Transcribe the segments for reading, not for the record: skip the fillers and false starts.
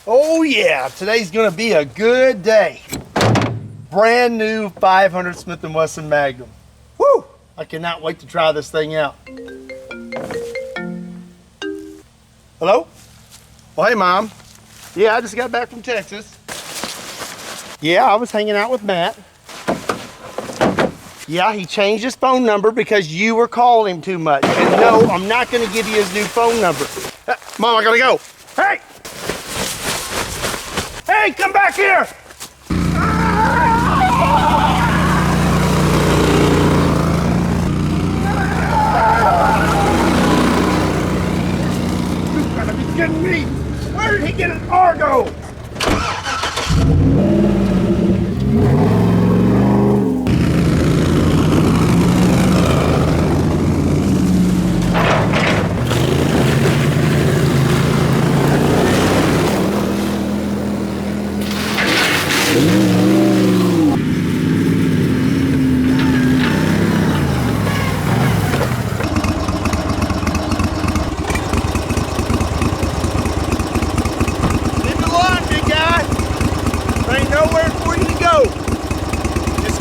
Oh yeah, today's gonna be a good day. Brand new 500 Smith & Wesson Magnum. Woo! I cannot wait to try this thing out. Hello? Well, hey Mom. Yeah, I just got back from Texas. Yeah, I was hanging out with Matt. Yeah, he changed his phone number because you were calling him too much. And no, I'm not gonna give you his new phone number. Mom, I gotta go. Hey! Hey, come back here! You gotta be kidding me! Where did he get an Argo?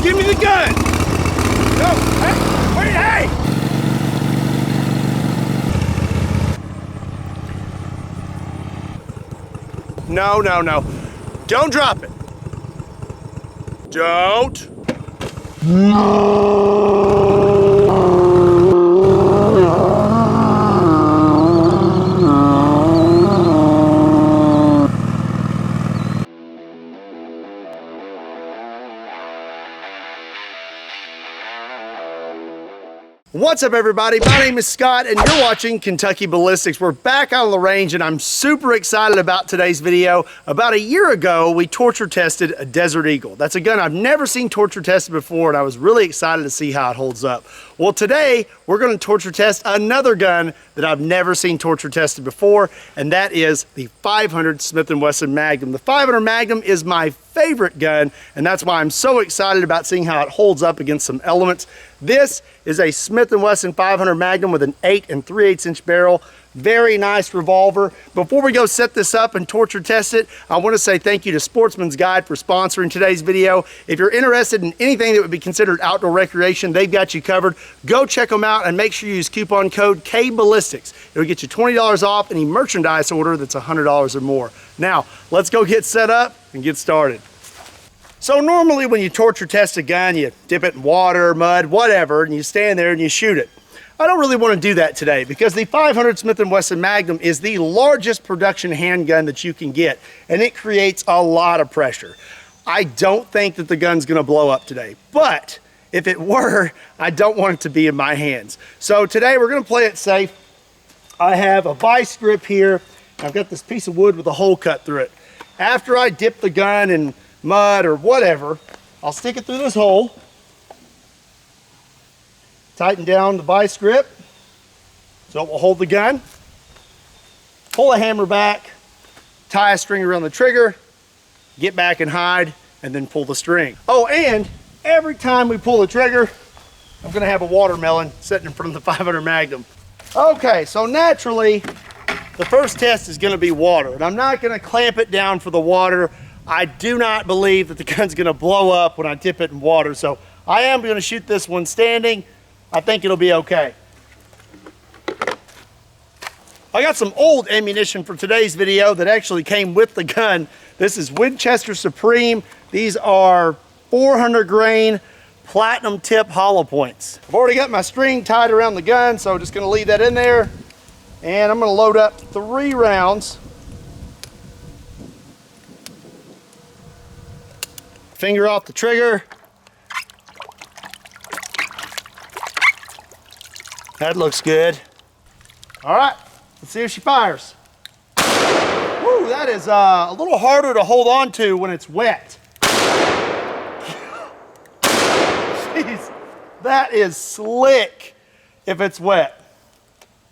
Give me the gun! No! Hey! Wait, hey! No, no, no. Don't drop it. Don't. What's up everybody, my name is Scott and you're watching Kentucky Ballistics. We're back out on the range and I'm super excited about today's video. About a year ago, we torture tested a Desert Eagle. That's a gun I've never seen torture tested before and I was really excited to see how it holds up. Well, today we're going to torture test another gun that I've never seen torture tested before, and that is the 500 Smith & Wesson Magnum. The 500 Magnum is my favorite gun, and that's why I'm so excited about seeing how it holds up against some elements. This is a Smith & Wesson 500 Magnum with an 8 3/8 inch barrel. Very nice revolver. Before we go set this up and torture test it, I want to say thank you to Sportsman's Guide for sponsoring today's video. If you're interested in anything that would be considered outdoor recreation, they've got you covered. Go check them out and make sure you use coupon code KBallistics. It'll get you $20 off any merchandise order that's $100 or more. Now, let's go get set up and get started. So normally when you torture test a gun, you dip it in water, mud, whatever, and you stand there and you shoot it. I don't really want to do that today because the 500 Smith & Wesson Magnum is the largest production handgun that you can get, and it creates a lot of pressure. I don't think that the gun's going to blow up today, but if it were, I don't want it to be in my hands. So today we're going to play it safe. I have a vice grip here. I've got this piece of wood with a hole cut through it. After I dip the gun in mud or whatever, I'll stick it through this hole. Tighten down the vice grip so it will hold the gun. Pull the hammer back, tie a string around the trigger, get back and hide, and then pull the string. Oh, and every time we pull the trigger, I'm gonna have a watermelon sitting in front of the 500 Magnum. Okay, so naturally, the first test is gonna be water, and I'm not gonna clamp it down for the water. I do not believe that the gun's gonna blow up when I dip it in water, so I am gonna shoot this one standing. I think it'll be okay. I got some old ammunition for today's video that actually came with the gun. This is Winchester Supreme. These are 400 grain platinum tip hollow points. I've already got my string tied around the gun, so just gonna leave that in there. And I'm gonna load up 3 rounds. Finger off the trigger. That looks good. All right, let's see if she fires. Woo, that is a little harder to hold on to when it's wet. Jeez, that is slick if it's wet.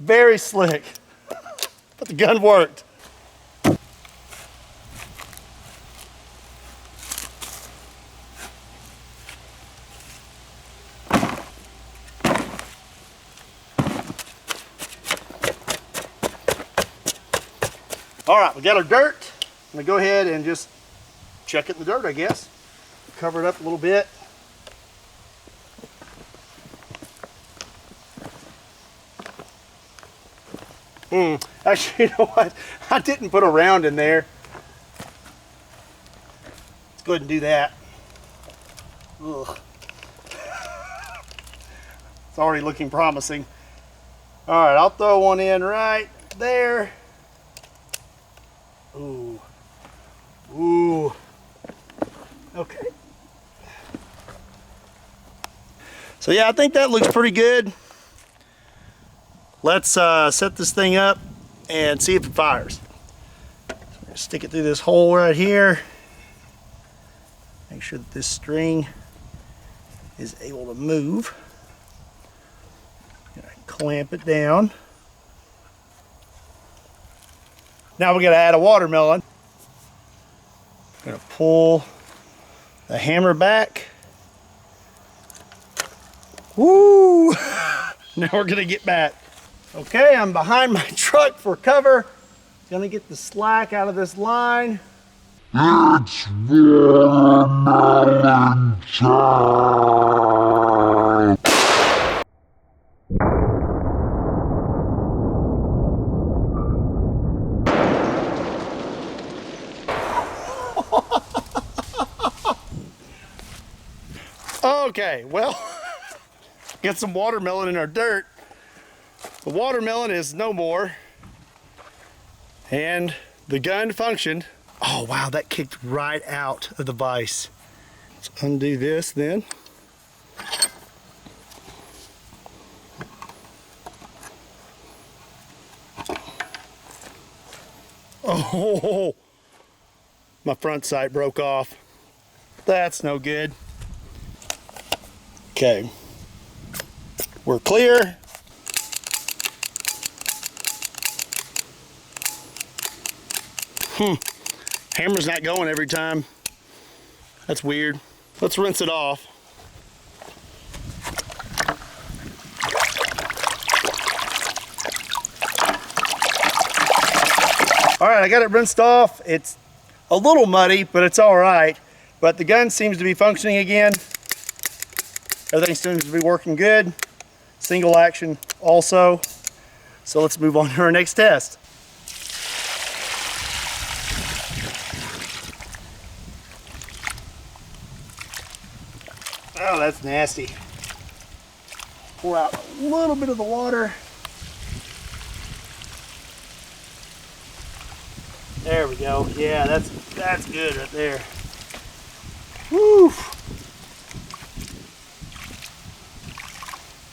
Very slick. But the gun worked. All right, we got our dirt. I'm gonna go ahead and just chuck it in the dirt, I guess. Cover it up a little bit. Actually, you know what? I didn't put a round in there. Let's go ahead and do that. Ugh. It's already looking promising. All right, I'll throw one in right there. Ooh. Ooh. Okay. So yeah, I think that looks pretty good. Let's set this thing up and see if it fires. Stick it through this hole right here. Make sure that this string is able to move. Clamp it down. Now we got to add a watermelon. I'm going to pull the hammer back. Woo! Now we're going to get back. Okay, I'm behind my truck for cover. Gonna get the slack out of this line. It's watermelon time. Okay, well, get some watermelon in our dirt. The watermelon is no more. And the gun functioned. Oh wow, that kicked right out of the vise. Let's undo this then. Oh, my front sight broke off. That's no good. Okay, we're clear. Hammer's not going every time. That's weird. Let's rinse it off. All right, I got it rinsed off. It's a little muddy, but it's all right. But the gun seems to be functioning again. Everything seems to be working good. Single action also. So let's move on to our next test. Oh, that's nasty. Pour out a little bit of the water. There we go. Yeah, that's good right there. Woo!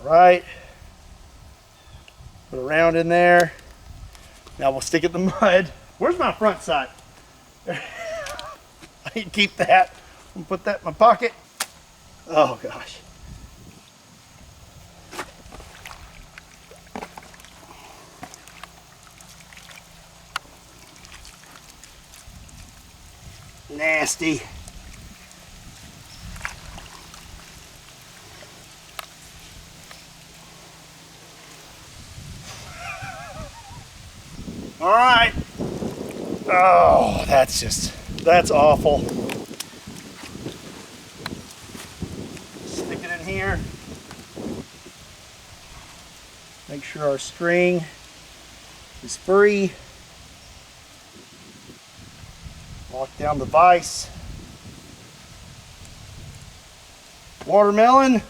Right. Put a round in there. Now we'll stick it in the mud. Where's my front sight? I need to keep that. I'm gonna put that in my pocket. Oh gosh. Nasty. All right. Oh, that's awful. Stick it in here. Make sure our string is free. Lock down the vise. Watermelon.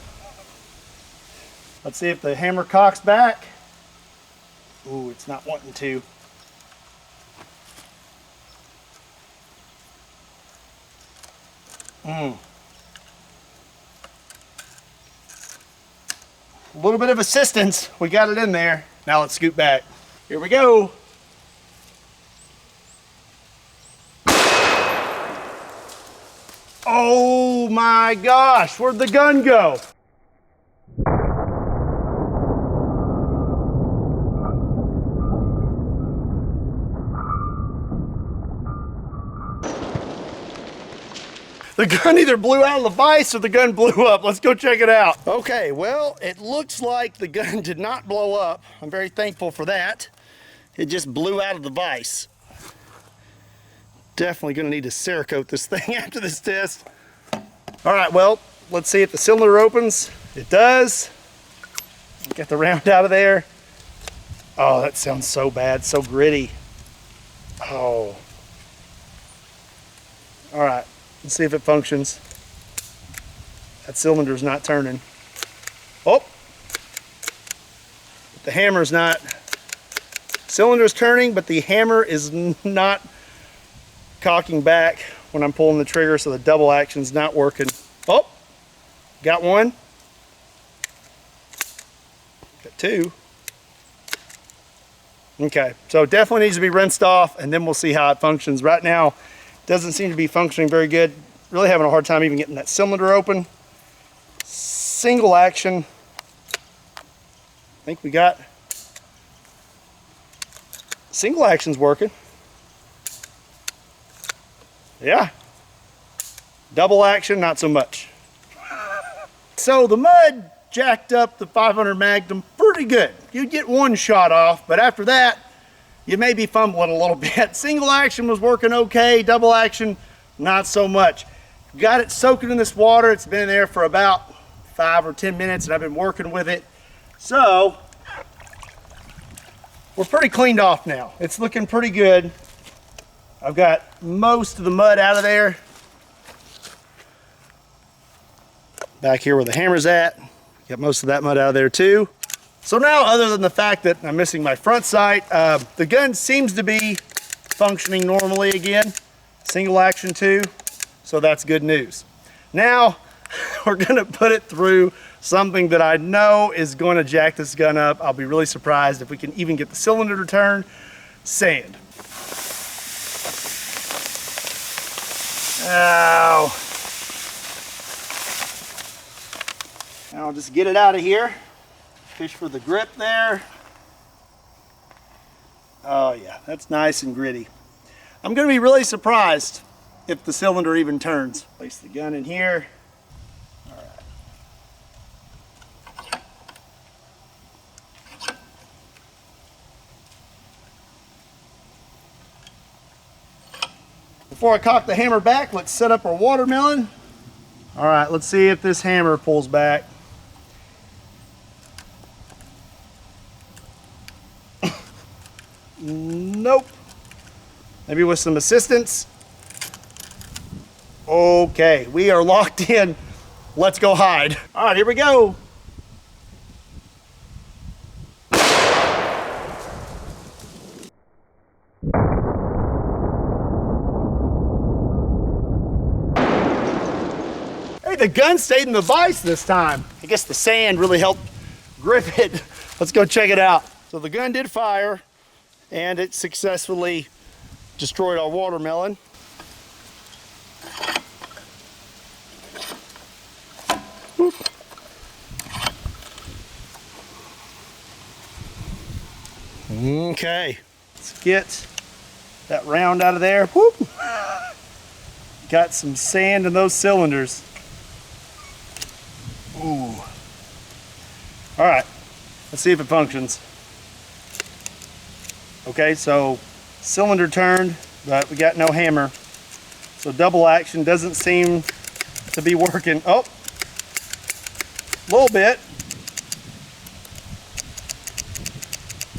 Let's see if the hammer cocks back. Ooh, it's not wanting to. A little bit of assistance. We got it in there. Now let's scoot back. Here we go. Oh my gosh, where'd the gun go? The gun either blew out of the vise or the gun blew up. Let's go check it out. Okay, well, it looks like the gun did not blow up. I'm very thankful for that. It just blew out of the vise. Definitely gonna need to Cerakote this thing after this test. All right, well, let's see if the cylinder opens. It does. Get the round out of there. Oh, that sounds so bad, so gritty. Oh. All right, let's see if it functions. That cylinder's not turning. Oh, the hammer's not. Cylinder's turning, but the hammer is not cocking back when I'm pulling the trigger, so the double action's not working. Oh, got one. Got two. Okay, so it definitely needs to be rinsed off, and then we'll see how it functions. Right now, it doesn't seem to be functioning very good. Really having a hard time even getting that cylinder open. Single action. I think we got single action's working. Yeah. Double action, not so much. So the mud jacked up the 500 Magnum pretty good. You'd get one shot off, but after that, you may be fumbling a little bit. Single action was working okay, double action, not so much. Got it soaking in this water. It's been there for about 5 or 10 minutes, and I've been working with it. So, we're pretty cleaned off now. It's looking pretty good. I've got most of the mud out of there. Back here where the hammer's at, got most of that mud out of there too. So now, other than the fact that I'm missing my front sight, the gun seems to be functioning normally again. Single action too, so that's good news. Now, we're gonna put it through something that I know is gonna jack this gun up. I'll be really surprised if we can even get the cylinder to turn. Sand. Ow. I'll just get it out of here. Fish for the grip there. Oh yeah, that's nice and gritty. I'm gonna be really surprised if the cylinder even turns. Place the gun in here. All right. Before I cock the hammer back, let's set up our watermelon. All right, let's see if this hammer pulls back. Nope. Maybe with some assistance. Okay, we are locked in. Let's go hide. All right, here we go. Hey, the gun stayed in the vise this time. I guess the sand really helped grip it. Let's go check it out. So the gun did fire, and it successfully destroyed our watermelon. Whoop. Okay, let's get that round out of there. Whoop. Got some sand in those cylinders. Ooh. All right, let's see if it functions. Okay, so cylinder turned, but we got no hammer. So double action doesn't seem to be working. Oh, a little bit.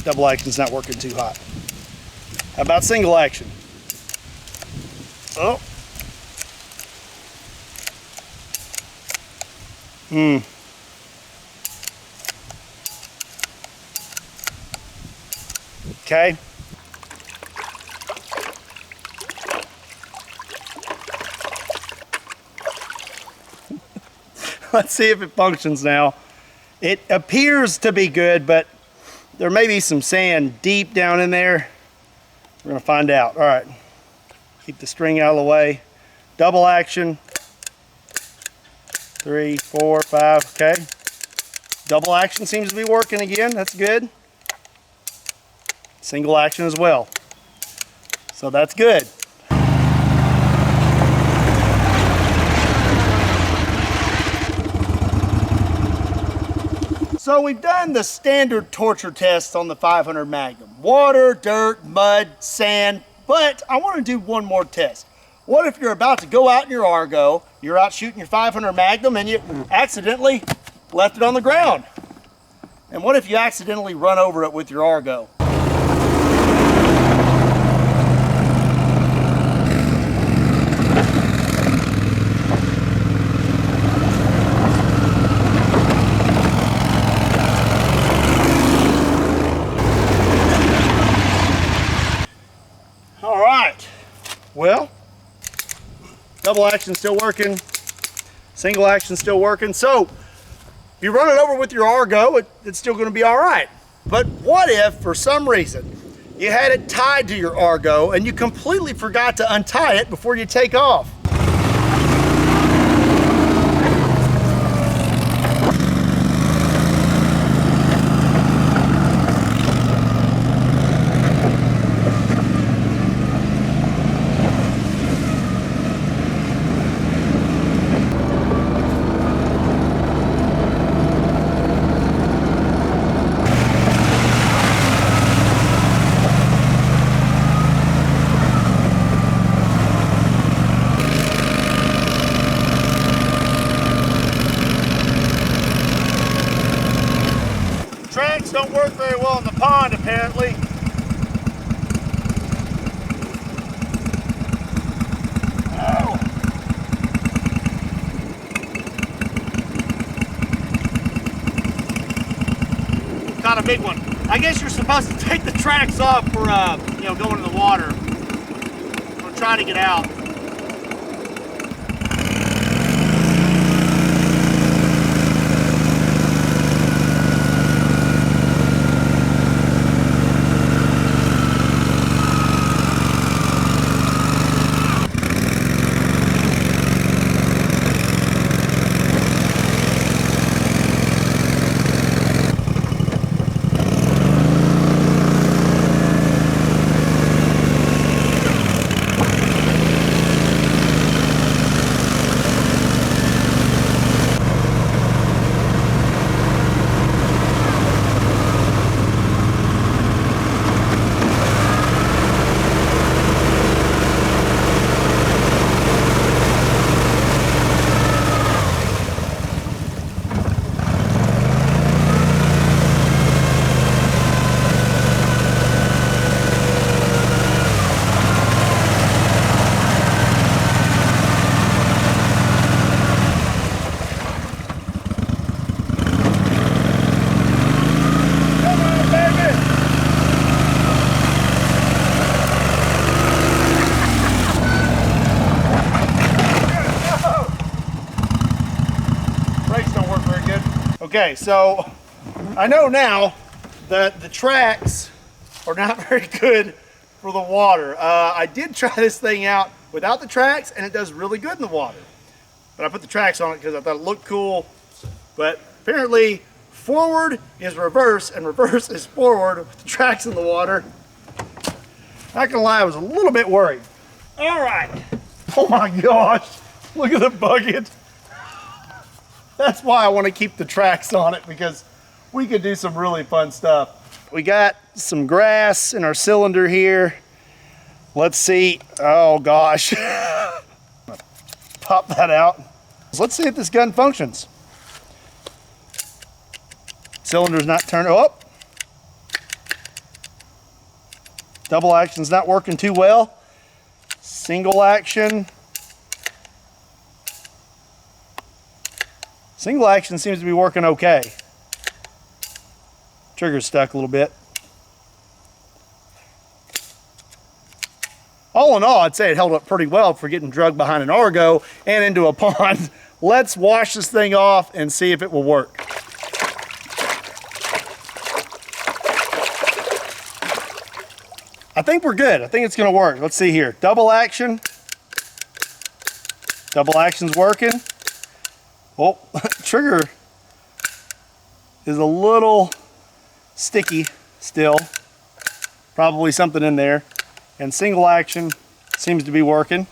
Double action's not working too hot. How about single action? Oh. Okay. Let's see if it functions now. It appears to be good, but there may be some sand deep down in there. We're gonna find out. All right. Keep the string out of the way. Double action. 3, 4, 5, okay. Double action seems to be working again, that's good. Single action as well. So that's good. So we've done the standard torture test on the 500 Magnum. Water, dirt, mud, sand, But I want to do one more test. What if you're about to go out in your Argo, you're out shooting your 500 Magnum and you accidentally left it on the ground? And what if you accidentally run over it with your Argo? All right, well, double action still working, single action still working. So if you run it over with your Argo, it's still going to be all right. But what if for some reason you had it tied to your Argo and you completely forgot to untie it before you take off? Tracks don't work very well in the pond, apparently. Oh. Caught a big one. I guess you're supposed to take the tracks off for going in the water. I'm gonna try to get out. Okay, so I know now that the tracks are not very good for the water. I did try this thing out without the tracks and it does really good in the water. But I put the tracks on it because I thought it looked cool. But apparently forward is reverse and reverse is forward with the tracks in the water. Not gonna lie, I was a little bit worried. All right. Oh my gosh, look at the bucket. That's why I want to keep the tracks on it, because we could do some really fun stuff. We got some grass in our cylinder here. Let's see. Oh gosh. Pop that out. Let's see if this gun functions. Cylinder's not turning. Oh. Double action's not working too well. Single action. Single action seems to be working okay. Trigger's stuck a little bit. All in all, I'd say it held up pretty well for getting drugged behind an Argo and into a pond. Let's wash this thing off and see if it will work. I think we're good. I think it's gonna work. Let's see here. Double action. Double action's working. Oh, trigger is a little sticky still. Probably something in there. And single action seems to be working.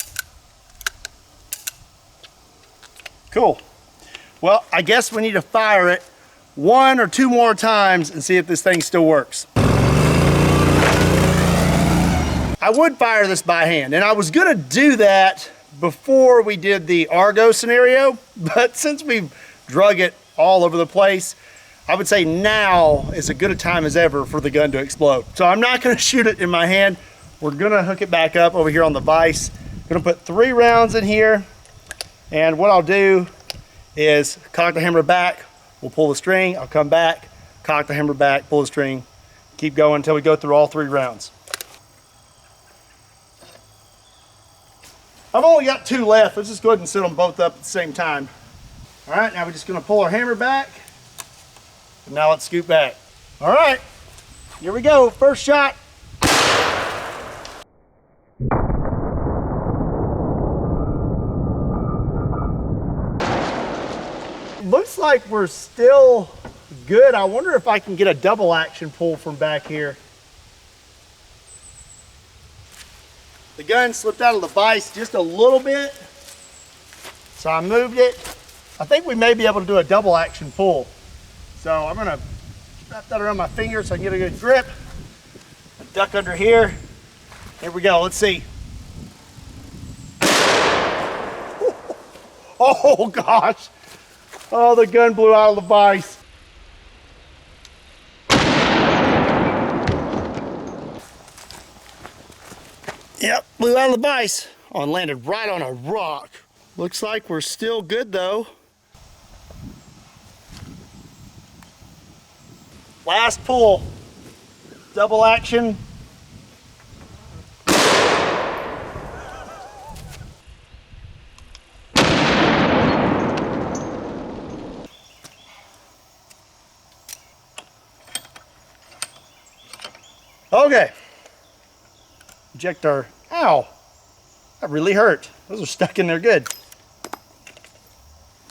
Cool. Well, I guess we need to fire it 1 or 2 more times and see if this thing still works. I would fire this by hand, and I was gonna do that before we did the Argo scenario, but since we've drug it all over the place, I would say now is as good a time as ever for the gun to explode. So I'm not gonna shoot it in my hand. We're gonna hook it back up over here on the vise. Gonna put 3 rounds in here, and what I'll do is cock the hammer back, we'll pull the string, I'll come back, cock the hammer back, pull the string, keep going until we go through all 3 rounds. I've only got 2 left. Let's just go ahead and set them both up at the same time. All right, now we're just gonna pull our hammer back, and now let's scoot back. All right, here we go, first shot. Looks like we're still good. I wonder if I can get a double action pull from back here. The gun slipped out of the vise just a little bit, so I moved it. I think we may be able to do a double action pull. So I'm gonna wrap that around my finger so I can get a good grip. Duck under here. Here we go, let's see. Oh gosh. Oh, the gun blew out of the vise. Yep, blew out of the vise. Oh, and landed right on a rock. Looks like we're still good though. Last pull. Double action. Okay. Eject our, ow, that really hurt. Those are stuck in there good.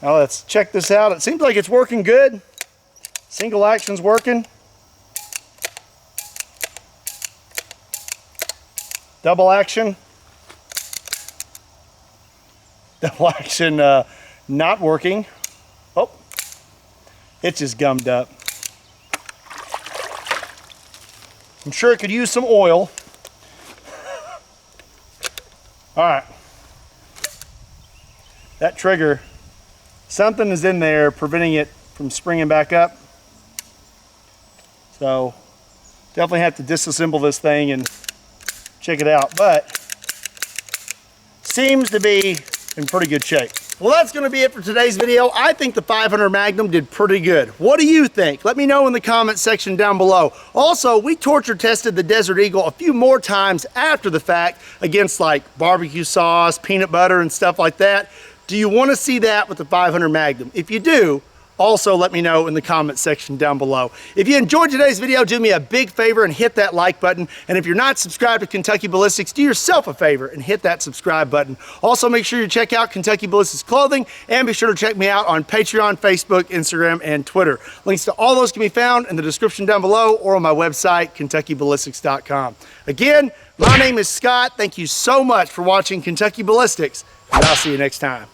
Now let's check this out. It seems like it's working good. Single action's working. Double action. Double action not working. Oh, it's just gummed up. I'm sure it could use some oil. All right. That trigger, something is in there preventing it from springing back up. So definitely have to disassemble this thing and check it out, but seems to be in pretty good shape. Well, that's gonna be it for today's video. I think the 500 Magnum did pretty good. What do you think? Let me know in the comment section down below. Also, we torture tested the Desert Eagle a few more times after the fact against like barbecue sauce, peanut butter, and stuff like that. Do you wanna see that with the 500 Magnum? If you do, also let me know in the comment section down below. If you enjoyed today's video, do me a big favor and hit that like button. And if you're not subscribed to Kentucky Ballistics, do yourself a favor and hit that subscribe button. Also, make sure you check out Kentucky Ballistics clothing and be sure to check me out on Patreon, Facebook, Instagram, and Twitter. Links to all those can be found in the description down below or on my website, KentuckyBallistics.com. Again, my name is Scott. Thank you so much for watching Kentucky Ballistics, and I'll see you next time.